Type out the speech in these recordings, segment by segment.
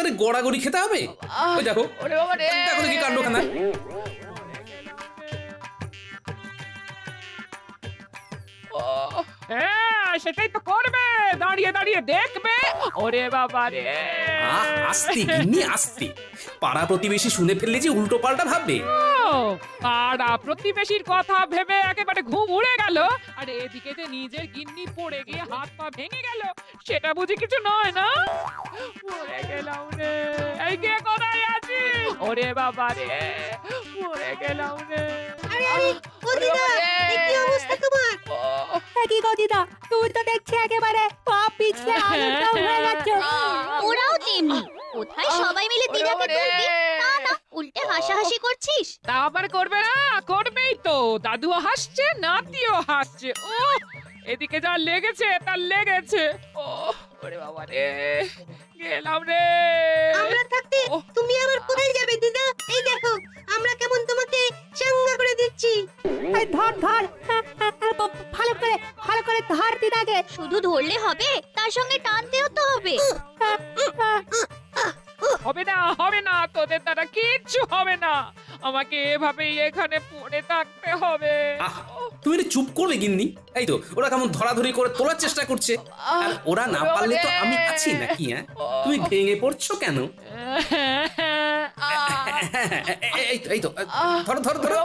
করে গড়াগড়ি খেতে হবে? ওই দেখো, ওরে বাবা রে, দেখো দেখি কাণ্ডখানা। হ্যাঁ সেটাই তো করবে, দাঁড়িয়ে দাঁড়িয়ে দেখবে। ওরে বাবা রে, আস্তে গিন্নি আস্তে, পাড়া প্রতিবেশী শুনে ফেললে যে উল্টো পাল্টা ভাববে। পাড়া প্রতিবেশীর কথা ভেবে একেবারে ঘুম উড়ে গেল, আর এদিকে যে নিজের গিন্নি পড়ে গিয়ে হাত পা ভেঙে গেল, সেটা বুঝি কিছু নয় না? পড়ে গেলাম রে, এই কে কোথায় আছিস? ওরে বাবা রে, পড়ে গেলাম রে। আরে আরে ও দিদা, এ কি অবস্থা তোমার? কি গো দিদা, তুই তো দেখছি একেবারে পা পিছলে আলুটাও হয়ে যাচ্ছে। ওরাও তেমনি, কোথায় সবাই মিলে দিদাকে তুলবি, তা না উল্টে হাসাহাসি করছিস। তা আবার করবে না, করবেই তো। দাদুও হাসছে, নাতিও হাসছে। ও এদিকে যা লেগেছে তার লেগেছে। ও ওরে বাবা রে, গেলাম রে। আমরা থাকতে তুমি আবার কোথায় যাবে দিদা? এই দেখো আমরা কেমন তোমাকে চাঙ্গা করে দিচ্ছি। এই ধর ধর, ভালো করে ধর দিদাকে। শুধু ধরলে হবে, তার সঙ্গে টানতেও তো হবে। হবে না, হবে না, তোদের দ্বারা কিচ্ছু হবে না। আমাকে এভাবেই এখানে পড়ে থাকতে হবে। তুমি একটু চুপ করবে গিন্নি? এই তো ওরা কেমন ধরাধরি করে তোলার চেষ্টা করছে, আর ওরা না পারলে তো আমি আছি নাকি? হ্যাঁ, তুমি ভেঙে পড়ছো কেন? এই তো ধরো ধরো ধরো,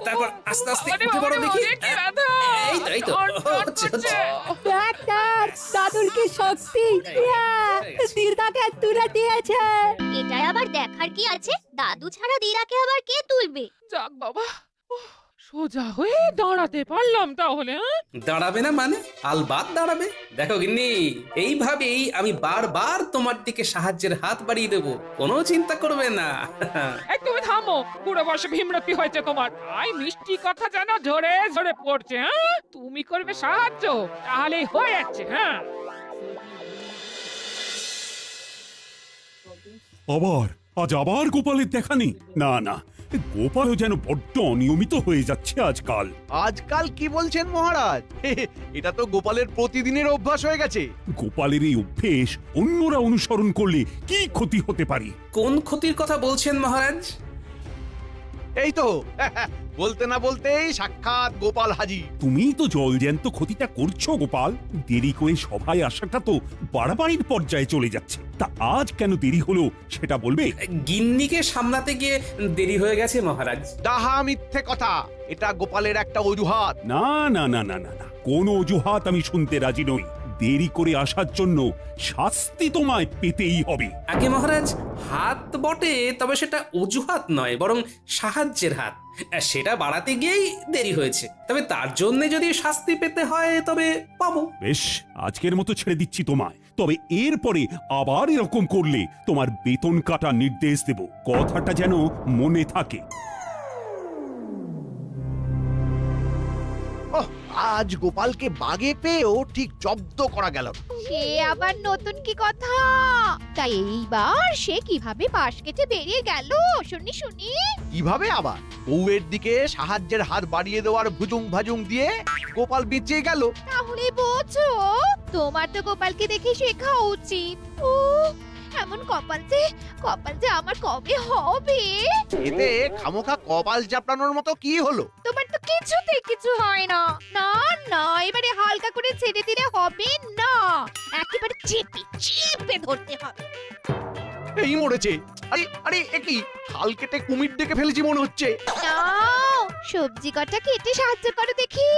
তারপর আস্তে আস্তে উঠে পড়ো দেখি। এই তো হচ্ছে। দেখ দেখ, দাদুর কি শক্তি, দিদাকে তুলে দিয়েছে। এটাই আবার দেখার কি আছে, দাদু ছাড়া দিদাকে আবার কে তুলবে? যাক বাবা, সোজা হয়ে দাঁড়াতে পারলাম তাহলে। দাঁড়াবে না মানে? আলবাত দাঁড়াবে। দেখো গিন্নি, এইভাবেই আমি বারবার তোমার দিকে সাহায্যের হাত বাড়িয়ে দেবো, কোনো চিন্তা করবে না। এই তুমি থামো, বুড়ো বয়সে ভীমরতি হয়েছে তোমার, তাই মিষ্টি কথা যেন ঝরে ঝরে পড়ছে। হ্যাঁ, তুমি করবে সাহায্য, তাহলেই হয়ে যাচ্ছে। হ্যাঁ, আজ আবার গোপালের দেখা নেই। না না, গোপালও যেন বড্ড অনিয়মিত হয়ে যাচ্ছে আজকাল। আজকাল কি বলছেন মহারাজ? এটা তো গোপালের প্রতিদিনের অভ্যাস হয়ে গেছে। গোপালের এই অভ্যেস অন্যরা অনুসরণ করলে কি ক্ষতি হতে পারে? কোন ক্ষতির কথা বলছেন মহারাজ? এই তো বলতে না বলতেই সাক্ষাৎ গোপাল হাজির। তুমি তো জলজ্যান্ত ক্ষতিটা করছো গোপাল। দেরি করে সভায় আসাটা তো বাড়াবাড়ির পর্যায়ে চলে যাচ্ছে। তা আজ কেন দেরি হলো সেটা বলবে? গিন্নিকে সামলাতে গিয়ে দেরি হয়ে গেছে মহারাজ। ডাহা মিথ্যে কথা, এটা গোপালের একটা অজুহাত। না না না না না না, কোনো অজুহাত আমি শুনতে রাজি নই। দেরি করে আসার জন্য শাস্তি তোমায় পেতেই হবে। আগে মহারাজ, হাত বটে, তবে সেটা অজুহাত নয়, বরং সাহায্যের হাত। সেটা বাড়াতে গিয়েই দেরি হয়েছে, তবে তার জন্য যদি শাস্তি পেতে হয় তবে পাবো। বেশ, আজকের মতো ছেড়ে দিচ্ছি তোমায়। তবে এরপরে আবার এরকম করলে তোমার বেতন কাটার নির্দেশ দেব, কথাটা যেন মনে থাকে। আজ গোপালকে বাগে পেয়েও ঠিক জব্দ করা গেল। সে আবার নতুন কি কথা? তাই এইবার সে কিভাবে পাশ কেটে বেরিয়ে গেল শুনি শুনি। কিভাবে আবার? বউয়ের দিকে সাহায্যের হাত বাড়িয়ে দেওয়ার ভুজুং ভাজুং দিয়ে গোপাল বেঁচে গেল। তাহলে বোঝো, তোমার তো গোপালকে দেখে শেখা উচিত। ও এমন কপাল যে আমার কবে হবে? এতে খামোখা কপাল চাপড়ানোর মতো কি হলো? তোমার তো কিছুতেই কিছু হয় না। না না, এবারে হালকা করে ছেড়ে দিলে হবে না, একেবারে চেপে ধরতে হবে। এই মরেছে। আরে আরে, একই হাল কেটে কুমির ডেকে ফেলেছি মনে হচ্ছে। নাও, সবজি কটা কেটে সাহায্য করো দেখি।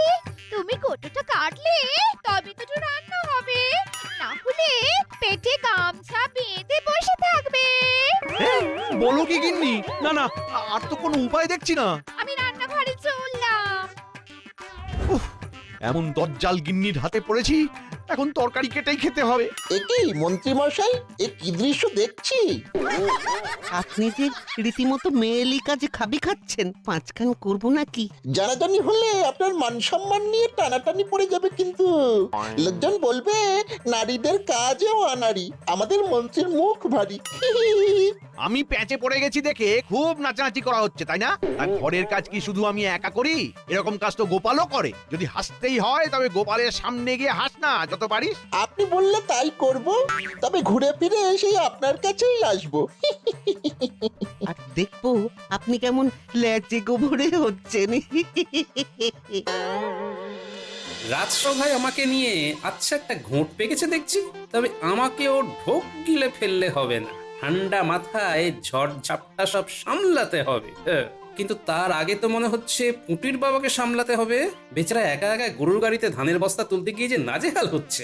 তুমি কতটা কাটলে তবে তো রান্না হবে, না হলে পেটে গামছা বেঁধে বসে থাকবে। বলো কি গিন্নি? না না, আর তো কোনো উপায় দেখছি না। আমি রান্নাঘরে চললাম। এমন দজ্জাল গিন্নির হাতে পড়েছি, এখন তরকারি কেটেই খেতে হবে। একই মন্ত্রী মশাই, এ কি দৃশ্য দেখছি? আপনি যে রীতিমতো মেয়েলি কাজে খাবি খাচ্ছেন, পাঁচখান করবো নাকি? জানাজানি হলে আপনার মান সম্মান নিয়ে টানাটানি পড়ে যাবে, কিন্তু লোকজন বলবে নারীদের কাজেও আনারি। আমাদের মন্ত্রীর মুখ ভারী। আমি প্যাঁচে পড়ে গেছি দেখে খুব নাচানাচি করা হচ্ছে, তাই না? আর ঘরের কাজ কি শুধু আমি একা করি? এরকম কাজ তো গোপালও করে। যদি হাসতেই হয় তবে গোপালের সামনে গিয়ে হাস না যত পারিস। আপনি বললে তাই করব, তবে ঘুরে ফিরে সেই আপনার কাছেই আসবো। আর দেখবো আপনি কেমন ল্যাচে গোবরে হচ্ছেন। রাজসভায় আমাকে নিয়ে আচ্ছা একটা ঘোট পেকেছে দেখছি, তবে আমাকেও ঢোক গিলে ফেললে হবে না। ঠান্ডা মাথায় ঝড় ঝাপটা সব সামলাতে হবে। কিন্তু তার আগে তো মনে হচ্ছে পুটির বাবাকে সামলাতে হবে। বেচারা একা একা গরুর গাড়িতে ধানের বস্তা তুলতে গিয়ে যে নাজেহাল হচ্ছে।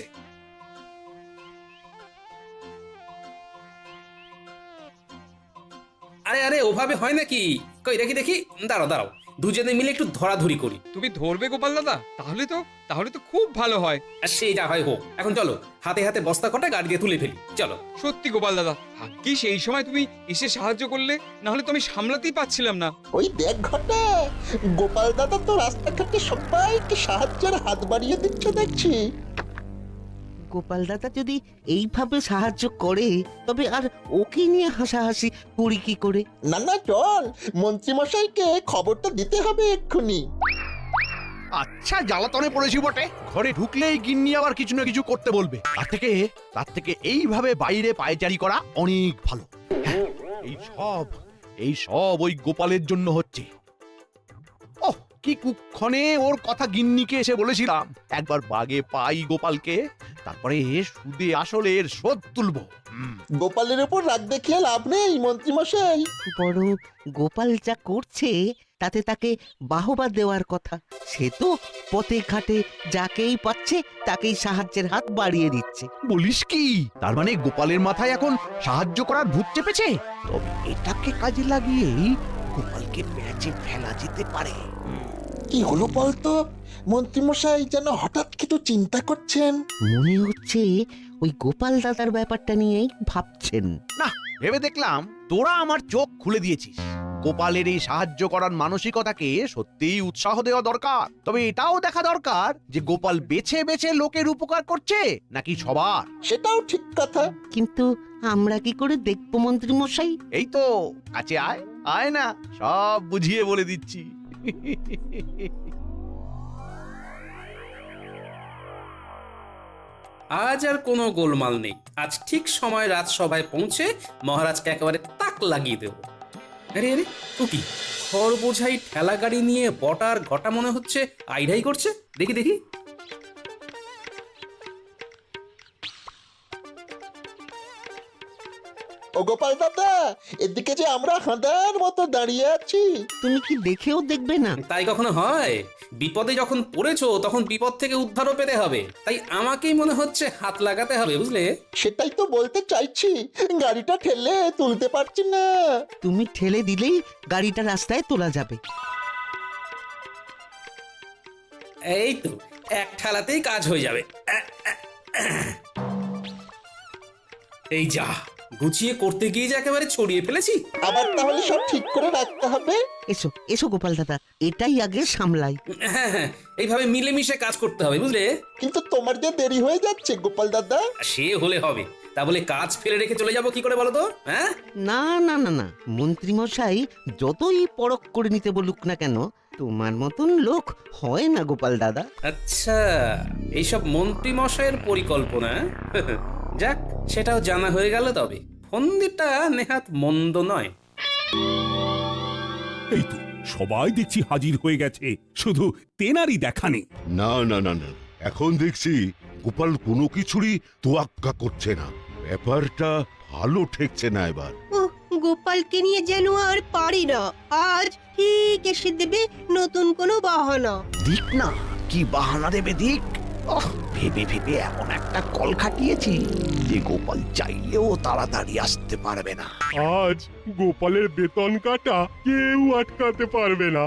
আরে আরে ওভাবে হয় নাকি? কই দেখি দেখি, দাঁড়াও দাঁড়াও, দুজনে মিলে একটু ধরাধরি করি। তুমি ধরবে গোপাল দাদা? তাহলে তো খুব ভালো হয়। আর সেই যা হয় হোক, এখন চলো হাতে হাতে বস্তা কটা গাড়ি দিয়ে তুলে ফেলি, চলো। সত্যি গোপাল দাদা, ভাগ্যিস সেই সময় তুমি এসে সাহায্য করলে, না হলে তো আমি সামলাতেই পারছিলাম না। ওই দেখ ঘটা, গোপাল দাদা তো রাস্তাঘাটে সবাইকে সাহায্যের হাত বাড়িয়ে দিচ্ছে দেখছি। গোপাল দাদা যদি এইভাবে সাহায্য করে, তবে আর ওকে নিয়ে হাসাহাসি করি কি করে? না না, চল মন্ত্রীমশাইকে খবরটা দিতে হবে এক্ষুনি। আচ্ছা, জ্বালাতনে পড়েছি বটে। ঘরে ঢুকলেই গিন্নি আবার কিছু না কিছু করতে বলবে। তার থেকে এইভাবে বাইরে পায়চারি করা অনেক ভালো। হ্যাঁ, এই সব ওই গোপালের জন্য হচ্ছে। ওহ, কি কুক্ষণে ওর কথা গিন্নিকে এসে বলেছিলাম। একবার বাগে পাই গোপালকে, তারপরে সুদে আসলের শোধ তুলবো। গোপালের উপর রাগ দেখিয়ে লাভ নেই মন্ত্রীমশাই। বরং গোপাল যা করছে তাতে তাকে বাহবা দেওয়ার কথা। সে তো পথে ঘাটে যাকেই পাচ্ছে তাকেই সাহায্যের হাত বাড়িয়ে দিচ্ছে। বলিস কি? তার মানে গোপালের মাথায় এখন সাহায্য করার ভূত চেপেছে। তবে এটাকে কাজে লাগিয়েই গোপালকে প্যাচে ফেলা যেতে পারে। কি হলো বলতো? মন্ত্রীমশাই যেন হঠাৎ কিছু চিন্তা করছেন। মনে হচ্ছে ওই গোপাল দাদার ব্যাপারটা নিয়েই ভাবছেন। না, ভেবে দেখলাম তোরা আমার চোখ খুলে দিয়েছিস। গোপালের এই সাহায্য করার মানসিকতাকে সত্যিই উৎসাহ দেওয়া দরকার। তবে এটাও দেখা দরকার যে গোপাল বেছে বেছে লোকের উপকার করছে নাকি সবার। সেটাও ঠিক কথা। কিন্তু আমরা কি করে দেখবো মন্ত্রী মশাই? এই তো কাছে আয়, আয় না, সব বুঝিয়ে বলে দিচ্ছি। আজ আর কোনো গোলমাল নেই। আজ ঠিক সময় রাজসভায় পৌঁছে মহারাজকে একেবারে তাক লাগিয়ে দেব। আরে আরে, তো কি খড় বোঝাই ঠেলা গাড়ি নিয়ে বটার ঘটা মনে হচ্ছে আইডাই করছে। দেখি দেখি, ও গোপাল দাদা, এদিকে যে আমরা হাঁদার মতো দাঁড়িয়ে আছি। তুমি কি দেখেও দেখবে না? তাই কখনো হয়? বিপদে যখন পড়েছো তখন বিপদ থেকে উদ্ধারও পেতে হবে। তাই আমাকেই মনে হচ্ছে হাত লাগাতে হবে, বুঝলে? সেটাই তো বলতে চাইছি, গাড়িটা ঠেলে তুলতে পারছি না। তুমি ঠেলে দিলেই গাড়িটা রাস্তায় তোলা যাবে। এই তো, এক ঠেলাতেই কাজ হয়ে যাবে। এই যা, গুছিয়ে করতে গিয়ে যে একেবারে ছড়িয়ে ফেলেছি। আবার তাহলে সব ঠিক করে রাখতে হবে। এসো এসো গোপাল দাদা, এটাই আগে সামলাই। হ্যাঁ হ্যাঁ, এইভাবে মিলেমিশে কাজ করতে হবে, বুঝলে? কিন্তু তোমার যে দেরি হয়ে যাচ্ছে গোপাল দাদা। সে হলে হবে, তা বলে কাজ ফেলে রেখে চলে যাবো কি করে বলো তো? হ্যাঁ, না না না না, মন্ত্রী মশাই যতই পরখ করে নিতে বলুক না কেন, তোমার মতন লোক হয় না গোপাল দাদা। আচ্ছা, এইসব মন্ত্রী মশাইয়ের পরিকল্পনা। যাক, সেটাও জানা হয়ে গেল। তবে ফন্দিটা নেহাত মন্দ নয়। এই তো সবাই দেখছি হাজির হয়ে গেছে, শুধু তেনারই দেখা নেই। না না না না, এখন দেখছি গোপাল কোনো কিছুরই তোয়াক্কা করছে না। ব্যাপারটা ভালো ঠেকছে না এবার। গোপালকে নিয়ে যেন আর পারি না। আজ ঠিক এসে দেবে নতুন কোনো বাহানা। দিক না, কি বাহানা দেবে দিক। ভেবে ভেবে এমন একটা কল খাটিয়েছি যে গোপাল চাইলেও তাড়াতাড়ি আসতে পারবে না। আজ গোপালের বেতন কাটা কেউ আটকাতে পারবে না।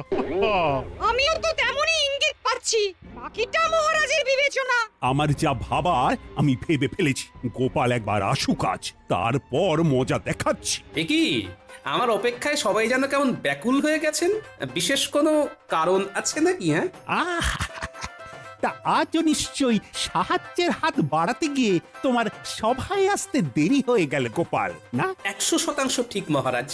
আমিও তো তেমনই ইঙ্গিত পাচ্ছি, বাকিটা মহারাজের বিবেচনা। আমার যা ভাবার আমি ভেবে ফেলেছি। গোপাল একবার আসুক আজ, তারপর মজা দেখাচ্ছি। কি আমার অপেক্ষায় সবাই যেন কেমন ব্যাকুল হয়ে গেছেন। বিশেষ কোনো কারণ আছে নাকি? হ্যাঁ, তা আজও নিশ্চয়ই সাহায্যের হাত বাড়াতে গিয়ে তোমার সভায় আসতে দেরি হয়ে গেল গোপাল, না? 100% ঠিক মহারাজ।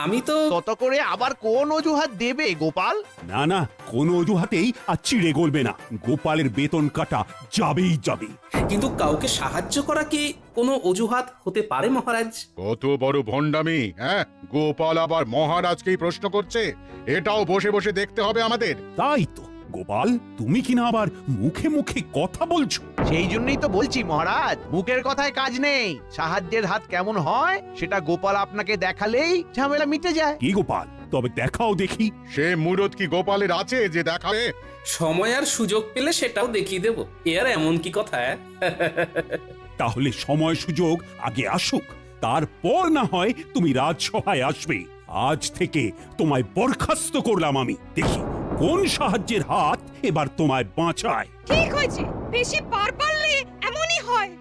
আমি তো তত করে আবার কোন অজুহাত দেবে গোপাল? না না, কোনো অজুহাতেই আর চিড়ে গলবে না। গোপালের বেতন কাটা যাবেই যাবে। কিন্তু কাউকে সাহায্য করা কি কোনো অজুহাত হতে পারে মহারাজ? কত বড় ভণ্ডামি! হ্যাঁ, গোপাল আবার মহারাজকেই প্রশ্ন করছে। এটাও বসে বসে দেখতে হবে আমাদের। তাই তো গোপাল, তুমি কিনা আবার মুখে মুখে কথা বলছো। সেই জন্যই তো বলছি মহারাজ, মুখের কথায় কাজ নেই। সাহায্যের হাত কেমন হয় সেটা গোপাল আপনাকে দেখালেই ঝামেলা মিটে যায়। কি গোপাল, তবে দেখাও দেখি। সে মুরত কি গোপালের আছে যে দেখাবে? সময় আর সুযোগ পেলে সেটাও দেখিয়ে দেব। এর এমন কি কথা? তাহলে সময় সুযোগ আগে আসুক, তারপর না হয় তুমি রাজসভায় আসবে। আজ থেকে তোমায় বরখাস্ত করলাম আমি। দেখি কোন সাহায্যের হাত এবার তোমায় বাঁচায়। ঠিক হয়েছে, বেশি পার পারলে এমনই হয়।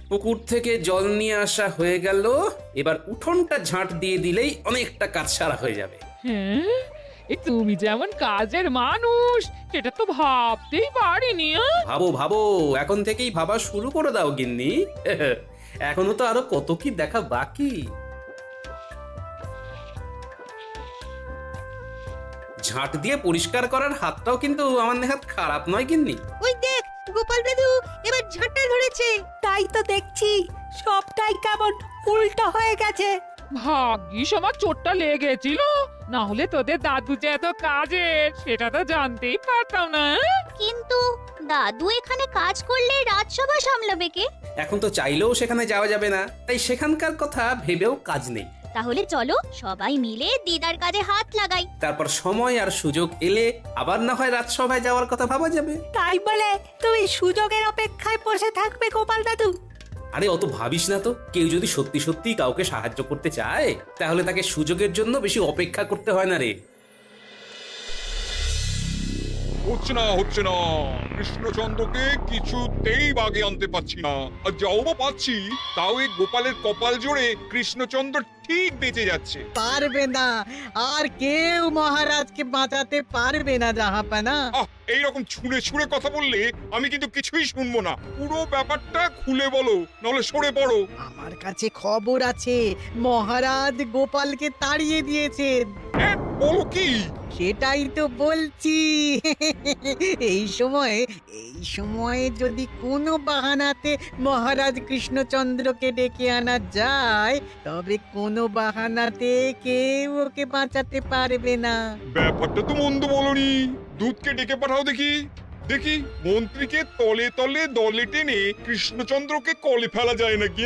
পুকুর থেকে জল নিয়ে আসা হয়ে গেল। এবার উঠোনটা ঝাঁট দিয়ে দিলেই অনেকটা কাজ সারা হয়ে যাবে। হ্যাঁ, এই তুমি যেমন কাজের মানুষ সেটা তো ভাবতেই পারিনি। ভাবো ভাবো, এখন থেকেই ভাবা শুরু করে দাও গিন্নি। এখনো তো আরো কত কি দেখা বাকি। ঝাঁট দিয়ে পরিষ্কার করার হাতটাও কিন্তু আমার নেহাত খারাপ নয় গিন্নি। ওই দেখ গোপাল দাদু এবার ঝাঁটা ধরেছে। তাই তো দেখছি, সবটাই কেমন উল্টো হয়ে গেছে। ভাগ্যিস আমার চোটটা লেগেছিল, না হলে তোদের দাদু যে এত কাজের সেটা তো জানতেই পারতাম না। কিন্তু দাদু এখানে কাজ করলে রাজসভা সামলাবে কে? এখন তো চাইলেও সেখানে যাওয়া যাবে না, তাই সেখানকার কথা ভেবেও কাজ নেই। তাহলে চলো সবাই মিলে দিদার কাজে হাত লাগাই। তারপর সময় আর সুযোগ এলে আবার না হয় রাজসভায় যাওয়ার কথা ভাবা যাবে। তাই বলে তুমি সুযোগের অপেক্ষায় বসে থাকবে গোপাল দাদু? আরে অত ভাবিস না তো। কেউ যদি সত্যি সত্যি কাউকে সাহায্য করতে চায় তাহলে তাকে সুযোগের জন্য বেশি অপেক্ষা করতে হয় না রে। হচ্ছে না কৃষ্ণচন্দ্রকে কিছুতেই বাগে আনতে পারছি না। আর যাও বা পাচ্ছি, তাও এই গোপালের কপাল জোরে কৃষ্ণচন্দ্র ঠিক বেঁচে যাচ্ছে। পারবে না, আর কেউ মহারাজকে বাঁচাতে পারবে না জাহাপানা। এইরকম ছুঁড়ে ছুঁড়ে কথা বললে আমি কিন্তু কিছুই শুনবো না। পুরো ব্যাপারটা খুলে বলো, নাহলে সরে পড়ো। আমার কাছে খবর আছে, মহারাজ গোপালকে তাড়িয়ে দিয়েছেন। হ্যাঁ, বলো কি? সেটাই তো বলছি। এই সময়ে যদি কোনো বাহানাতে মহারাজ কৃষ্ণচন্দ্রকে ডেকে আনা যায়, তবে কোনো বাহানাতে কেউ ওকে বাঁচাতে পারবে না। ব্যাপারটা তো মন্দ বলনি। দুধকে ডেকে পাঠাও দেখি। দেখি মন্ত্রীকে তলে তলে দলে টেনে কৃষ্ণচন্দ্রকে কলে ফেলা যায় নাকি।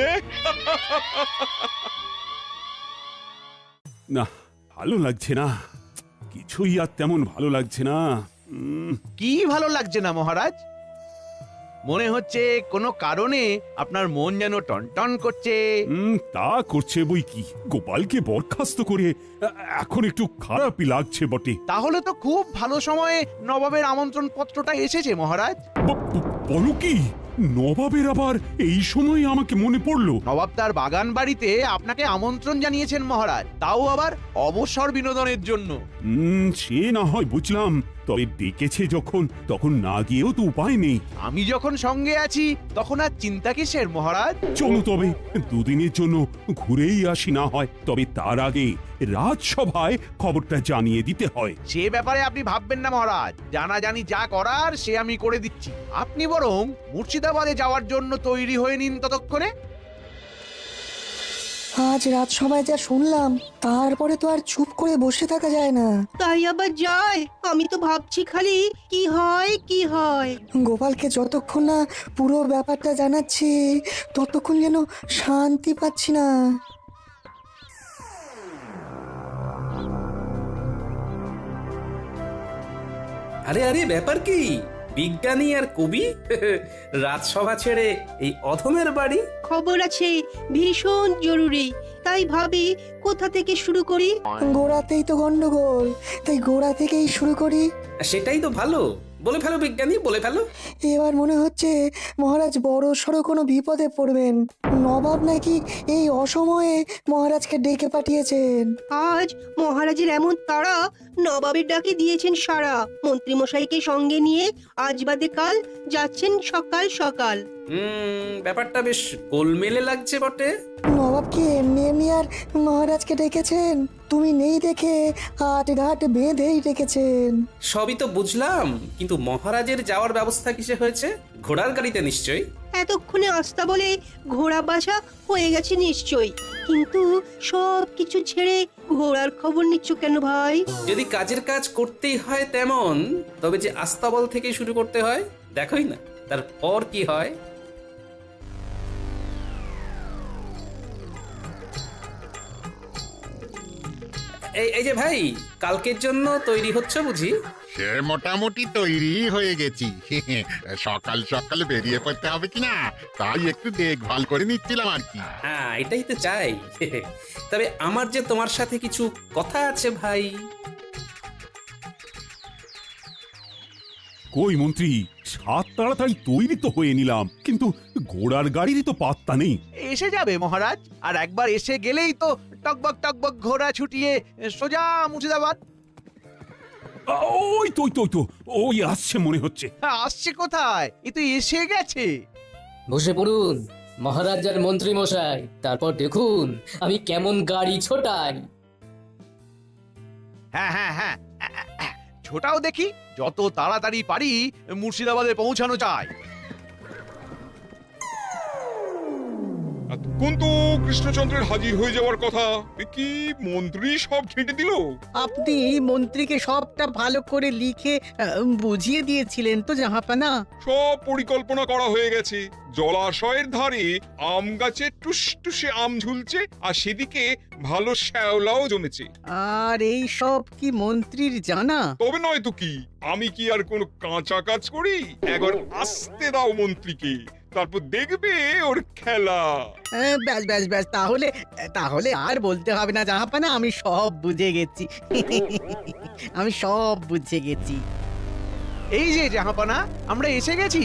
না, ভালো লাগছে না, কিছুই আর তেমন ভালো লাগছে না। কি ভালো লাগছে না মহারাজ? মনে হচ্ছে কোনো কারণে আপনার মন যেন টনটন করছে। তা করছে বই কি, গোপালকে বরখাস্ত করে এখন একটু খারাপই লাগছে বটে। তাহলে তো খুব ভালো সময়ে নবাবের আমন্ত্রণ পত্রটা এসেছে মহারাজ। বলো কি, নবাবের আবার এই সময় আমাকে মনে পড়লো? নবাব তার বাগান বাড়িতে আপনাকে আমন্ত্রণ জানিয়েছেন মহারাজ, তাও আবার অবসর বিনোদনের জন্য। সে না হয় বুঝলাম, তবে ডেকেছে যখন তখন না গিয়েও তো উপায় নেই। আমি যখন সঙ্গে আছি তখন আর চিন্তা কিসের মহারাজ? চলো তবে দুদিনের জন্য ঘুরেই আসি না হয়। তবে তার আগে রাজসভায় খবরটা জানিয়ে দিতে হয়। সে ব্যাপারে আপনি ভাববেন না মহারাজ, জানাজানি যা করার সে আমি করে দিচ্ছি। আপনি বরং মুর্শিদাবাদে যাওয়ার জন্য তৈরি হয়ে নিন ততক্ষণে। আজ রাজসভায় যা শুনলাম, তারপরে তো আর চুপ করে বসে থাকা যায় না। তাই আবার যায়? আমি তো ভাবছি খালি কি হয় কি হয়। গোপালকে যতক্ষণ না পুরো ব্যাপারটা জানাচ্ছি ততক্ষণ যেন শান্তি পাচ্ছি না। আরে আরে, ব্যাপার কি? বিজ্ঞানী আর কবি রাজসভা ছেড়ে এই অধমের বাড়ি? খবর আছে, ভীষণ জরুরি। তাই ভাবি কোথা থেকে শুরু করি। গোড়াতেই তো গন্ডগোল, তাই গোড়া থেকেই শুরু করি। সেটাই তো ভালো। বলে ফেলো বিজ্ঞানী, বলে ফেলো। এবার মনে হচ্ছে মহারাজ বড় সড়ো কোনো বিপদে পড়বেন। নবাব নাকি এই অসময়ে মহারাজকে ডেকে পাঠিয়েছেন। আজ মহারাজের এমন তাড়া, নবাবের ডাকে দিয়েছেন সাড়া। মন্ত্রীমশাইকে সঙ্গে নিয়ে আজ বাদে কাল যাচ্ছেন সকাল সকাল। ব্যাপারটা বেশ গোলমেলে লাগছে বটে। নবাব কি এমনি এমনি আর মহারাজকে ডেকেছেন? তুমি নেই দেখে হাট ঘাট বেঁধেই ডেকেছেন। সবই তো বুঝলাম, কিন্তু মহারাজের যাওয়ার ব্যবস্থা কিসে হয়েছে? ঘোড়ার গাড়িতে নিশ্চয়ই। এতক্ষণে আস্তা বলে ঘোড়া বাছা হয়ে গেছে নিশ্চয়ই, কিন্তু সব কিছু ছেড়ে ঘোড়ার খবর নিচ্ছ কেন ভাই? যদি কাজের কাজ করতেই হয় তেমন, তবে যে আস্তাবল থেকে শুরু করতে হয় দেখোই না, তারপর কি হয়। এই যে ভাই, কালকের জন্য তৈরি হচ্ছে বুঝি? সে মোটামুটি তৈরি হয়ে গেছি। সকাল সকাল বেরিয়ে পড়তে হবে কিনা তাই একটু দেখভাল করে নিচ্ছিলাম আর কি। হ্যাঁ, এটাই তো চাই। তবে আমার যে তোমার সাথে কিছু কথা আছে ভাই। কই মন্ত্রী, সাত তাড়াতাড়ি তৈরি তো হয়ে নিলাম, কিন্তু ঘোড়ার গাড়িরই তো পাত্তা নেই। এসে যাবে মহারাজ, আর একবার এসে গেলেই তো টকবক টকবক ঘোড়া ছুটিয়ে সোজা মুর্শিদাবাদ। ওই তো ওই তো ওই তো ওই আসছে মনে হচ্ছে। আসছে কোথায়? এ তো এসে গেছে। বসে পড়ুন মহারাজ আর মন্ত্রী মশাই, তারপর দেখুন আমি কেমন গাড়ি ছোটাই। হ্যাঁ হ্যাঁ হ্যাঁ, ছোটাও দেখি, যত তাড়াতাড়ি পারি মুর্শিদাবাদে পৌঁছানো যায়। এতক্ষণ তো কৃষ্ণচন্দ্রের হাজির হয়ে যাওয়ার কথা, কি মন্ত্রী সব ছেঁটে দিল। আপনি মন্ত্রীকে সবটা ভালো করে লিখে বুঝিয়ে দিয়েছিলেন তো জাহাপানা? সব পরিকল্পনা করা হয়ে গেছে। জলাশয়ের ধারে আম গাছে টুসটুসে আম ঝুলছে, আর সেদিকে ভালো শ্যাওলাও জমেছে। আর এই সব কি মন্ত্রীর জানা? তবে নয় তো কি, আমি কি আর কোনো কাঁচা কাজ করি? একবার আসতে দাও মন্ত্রীকে, তারপর দেখবে ওর খেলা। ব্যাস ব্যাস ব্যাস, তাহলে তাহলে আর বলতে হবে না জাহাপানা, আমি সব বুঝে গেছি। আমি সব বুঝে গেছি। এই যে জাহাপানা, আমরা এসে গেছি।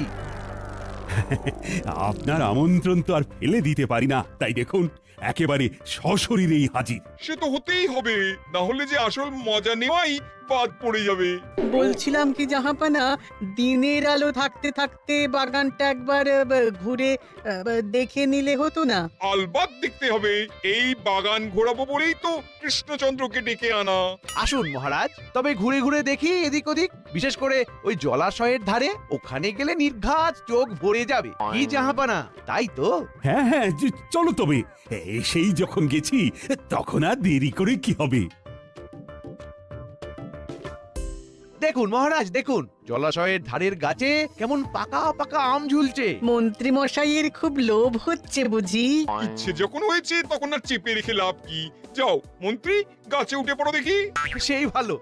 আপনার আমন্ত্রণ তো আর ফেলে দিতে পারি না, তাই দেখুন একেবারে সশরীরেই হাজির। সে তো হতেই হবে, না হলে যে আসল মজা নেওয়াই বাদ পড়ে যাবে। বলছিলাম কি জাহাপানা, দিনের আলো থাকতে থাকতে বাগানটা একবার ঘুরে দেখে নিলে হতো না? আলবাত দেখতে হবে, এই বাগান ঘোরাবো বলেই তো কৃষ্ণচন্দ্রকে ডেকে আনা। আসুন মহারাজ, তবে ঘুরে ঘুরে দেখি এদিক ওদিক, বিশেষ করে ওই জলাশয়ের ধারে। ওখানে গেলে নির্ঘাত চোখ ভরে যাবে। কি জাহাপানা, তাই তো? হ্যাঁ হ্যাঁ, চলো তবে। এসেই যখন গেছি তখন আর দেরি করে কি হবে। দেখুন মহারাজ, দেখুন জলাশয়ের ধারের গাছে কেমন পাকা পাকা আম ঝুলছে। মন্ত্রী মশাইয়ের খুব লোভ হচ্ছে বুঝি? ইচ্ছে যখন হয়েছে তখন আর চেপে রেখে লাভ কি? যাও মন্ত্রী, গাছে উঠে পড়ো দেখি। সেই ভালো।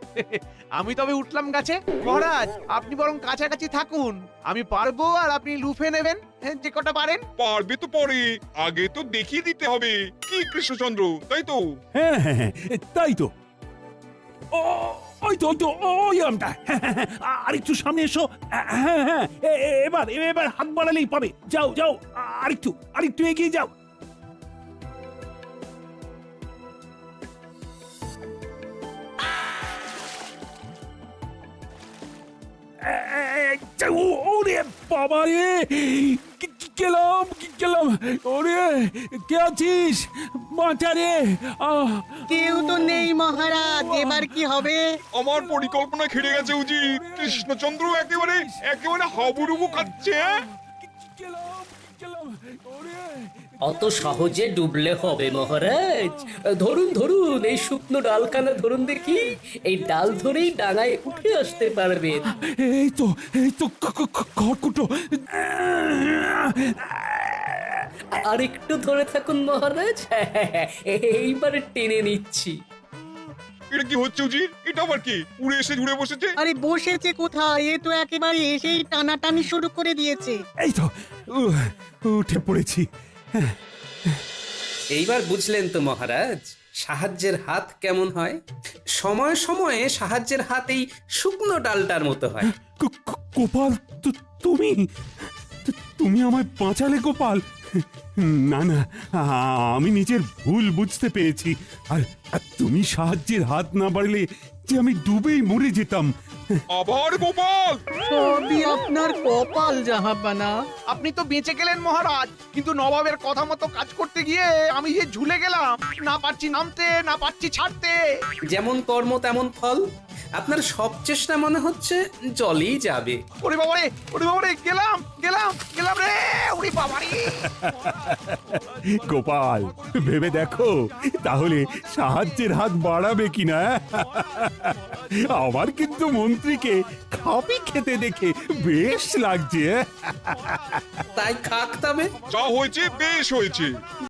আমি তবে উঠলাম গাছে। মহারাজ, আপনি বরং কাছাকাছি থাকুন, আমি পারবো আর আপনি লুফে নেবেন যে কটা পারেন। পারবে তো পরে, আগে তো দেখিয়ে দিতে হবে। কি কৃষ্ণচন্দ্র, তাই তো? হ্যাঁ হ্যাঁ হ্যাঁ, তাই তো। ওই তো ওই তো ওই আমটা। আর একটু সামনে এসো। হ্যাঁ হ্যাঁ, এবার এবার হাত বাড়ালেই পাবে। যাও যাও, আরেকটু এগিয়ে যাও। ওরে বাবা রে, গেলাম। ওরে, কে আছিস? মাথা রে। কেউ তো নেই মহারাজ, এবার কি হবে? আমার পরিকল্পনা খেড়ে গেছে উজির। কৃষ্ণচন্দ্র একেবারে হাবুডুবু খাচ্ছে। অত সহজে ডুবলে হবে মহারাজ? ধরুন এই শুকনো ডালখানা ধরুন দেখি, এই ডাল ধরেই ডাঙায় উঠে আসতে পারবেন। এই তো খড়কুটো। আর একটু ধরে থাকুন মহারাজ, এইবারে টেনে নিচ্ছি। এটা কি হচ্ছে উজির? এটা আবার কি উড়ে এসে জুড়ে বসেছে? আরে বসেছে কোথায়, এ তো একেবারে এসেই টানাটানি শুরু করে দিয়েছে। এই তো উঠে পড়েছি। এইবার বুঝলেন তো মহারাজ, সাহায্যের হাত কেমন হয়? সময়ে সময়ে সাহায্যের হাত এই শুকনো ডালটার মতো হয়। গোপাল, তুমি তুমি আমায় বাঁচালে গোপাল। না না, আমি নিজের ভুল বুঝতে পেরেছি। আর তুমি সাহায্যের হাত না বাড়লে যে আমি ডুবেই মরে যেতাম। আবার গোপাল! সবই আপনার কপাল জাহাপানা। আপনি তো বেঁচে গেলেন মহারাজ, কিন্তু নবাবের কথা মতো কাজ করতে গিয়ে আমি যে ঝুলে গেলাম, না পারছি নামতে, না পারছি ছাড়তে। যেমন কর্ম তেমন ফল। আপনার সব চেষ্টা মনে হচ্ছে জলেই যাবে। ওরে বাবারে, ওরে বাবারে, গেলাম গেলাম গেলাম রে, ওরে বাবারে। গোপাল, ভেবে দেখো তাহলে সাহায্যের হাত বাড়াবে কিনা। আমার কিন্তু মন্ত্রীকে খাপি খেতে দেখে বেশ লাগছে। তাই খাক তবে। যা হয়েছে বেশ হয়েছে।